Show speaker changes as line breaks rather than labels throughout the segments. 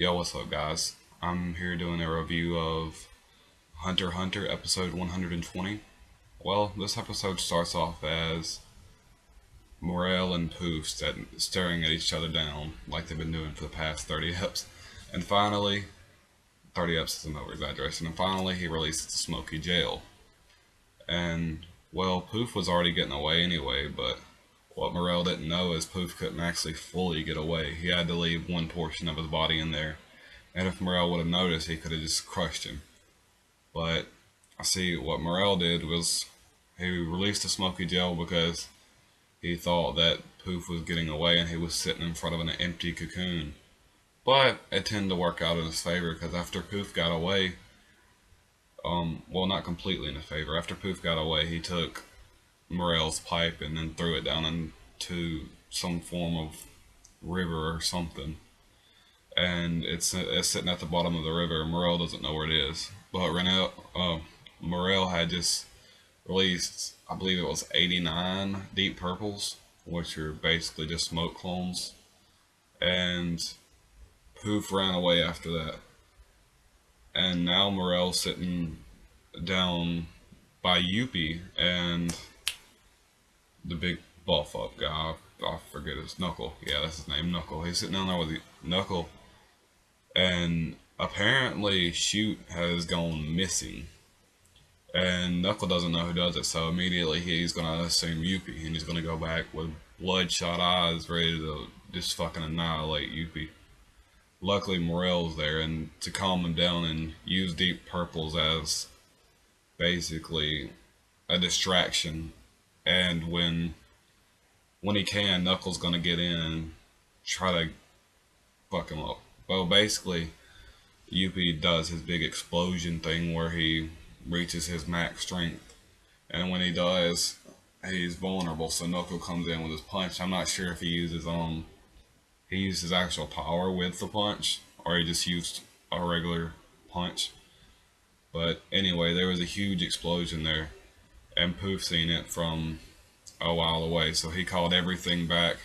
Yo, what's up, guys? I'm here doing a review of Hunter x Hunter episode 120. Well, this episode starts off as Morel and Poof staring at each other down like they've been doing for the past 30 eps. And finally, 30 eps is an over exaggeration, and finally he releases the Smoky Jail. And, well, Poof was already getting away anyway, but what Morel didn't know is Poof couldn't actually fully get away. He had to leave one portion of his body in there. And if Morel would have noticed, he could have just crushed him. But I see what Morel did was he released the Smoky Gel because he thought that Poof was getting away and he was sitting in front of an empty cocoon. But it tended to work out in his favor because after Poof got away, well, not completely in his favor. After Poof got away, he took Morel's pipe and then threw it down into some form of river or something. And it's sitting at the bottom of the river. Morel doesn't know where it is, but Morel had just released, I believe it was 89 deep purples, which are basically just smoke clones, and Poof ran away after that. And now Morel's sitting down by Yupi and the big buff up guy. I forget his Knuckle. Yeah, that's his name, Knuckle. He's sitting down there with Knuckle, and apparently Shoot has gone missing. And Knuckle doesn't know who does it, so immediately he's gonna assume Yupi, and he's gonna go back with bloodshot eyes, ready to just fucking annihilate Yupi. Luckily, Morel's there, and to calm him down and use deep purples as basically a distraction. And when he can, Knuckles gonna get in and try to fuck him up. Well, basically, Yuppie does his big explosion thing where he reaches his max strength, and when he does, he's vulnerable. So Knuckle comes in with his punch. I'm not sure if he used his actual power with the punch, or he just used a regular punch. But anyway, there was a huge explosion there, and Poof seen it from a while away, so he called everything back,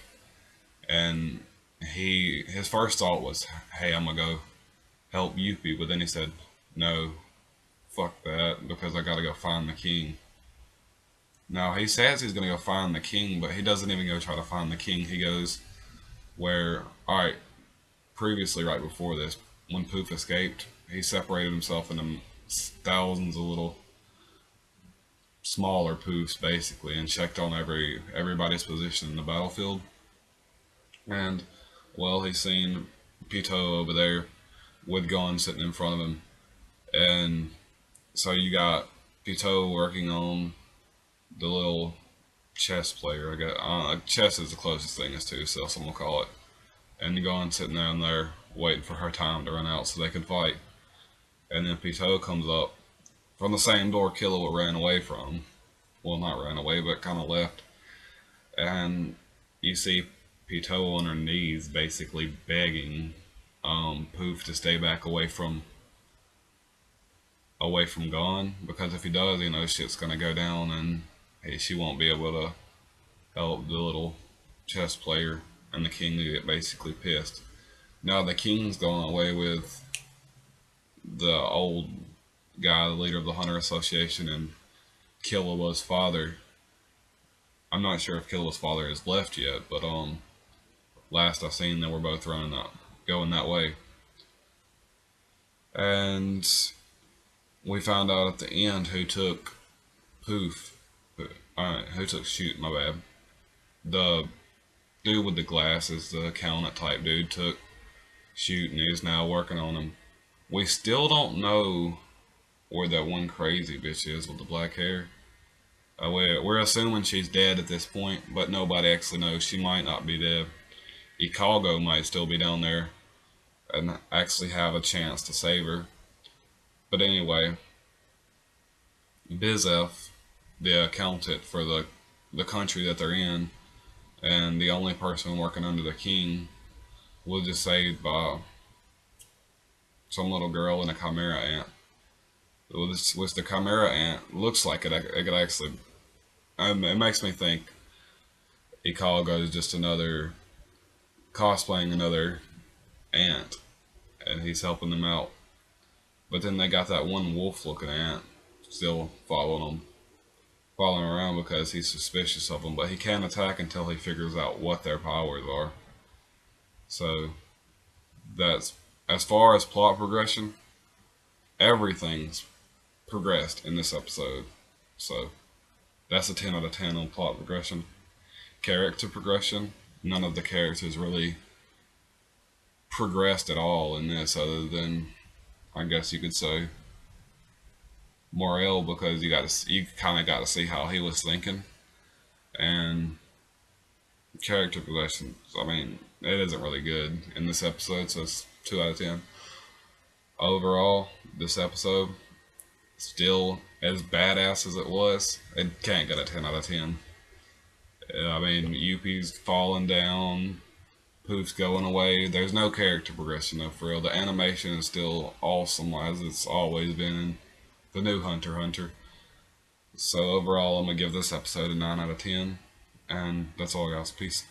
and his first thought was, hey, I'm gonna go help Yuppie, but then he said, no, fuck that, because I gotta go find the king. Now, he says he's gonna go find the king, but he doesn't even go try to find the king. He goes where, alright, previously, right before this, when Poof escaped, he separated himself into thousands of little smaller Poofs, basically, and checked on everybody's position in the battlefield. And, well, he's seen Pito over there with Gon sitting in front of him. And so you got Pito working on the little chess player. I guess chess is the closest thing as to, so someone will call it. And Gon sitting down there waiting for her time to run out so they can fight. And then Pito comes up from the same door Killua ran away from. Well, not ran away, but kind of left. And you see Pito on her knees basically begging Poof to stay back away from Gon, because if he does, you know, shit's gonna go down, and she won't be able to help the little chess player, and the king will get basically pissed. Now the king's going away with the old guy, the leader of the Hunter Association, and Killua's father. I'm not sure if Killua's father has left yet, but last I seen, they were both going that way. And we found out at the end who took Poof. Who took Shoot, my bad. The dude with the glasses, the accountant type dude, took Shoot, and he's now working on him. We still don't know where that one crazy bitch is with the black hair. We're assuming she's dead at this point, but nobody actually knows. She might not be dead. Ikago might still be down there and actually have a chance to save her. But anyway, Bizef, the accountant for the country that they're in, and the only person working under the king, was just saved by some little girl and a chimera ant. With the chimera ant, looks like it could actually. It makes me think Ikago is just cosplaying another ant, he's helping them out. But then they got that one wolf-looking ant still following around because he's suspicious of them. But he can't attack until he figures out what their powers are. So that's, as far as plot progression, everything's progressed in this episode. So that's a 10 out of 10 on plot progression. Character progression, none of the characters really progressed at all in this, other than, I guess you could say, Morel, because you kind of got to see how he was thinking. And character progression, I mean, it isn't really good in this episode, so it's 2 out of 10. Overall, this episode, still as badass as it was, it can't get a 10 out of 10. I mean, Yupi's falling down, Poof's going away. There's no character progression though, for real. The animation is still awesome as it's always been in the new Hunter x Hunter. So overall, I'm going to give this episode a 9 out of 10. And that's all, guys. Peace.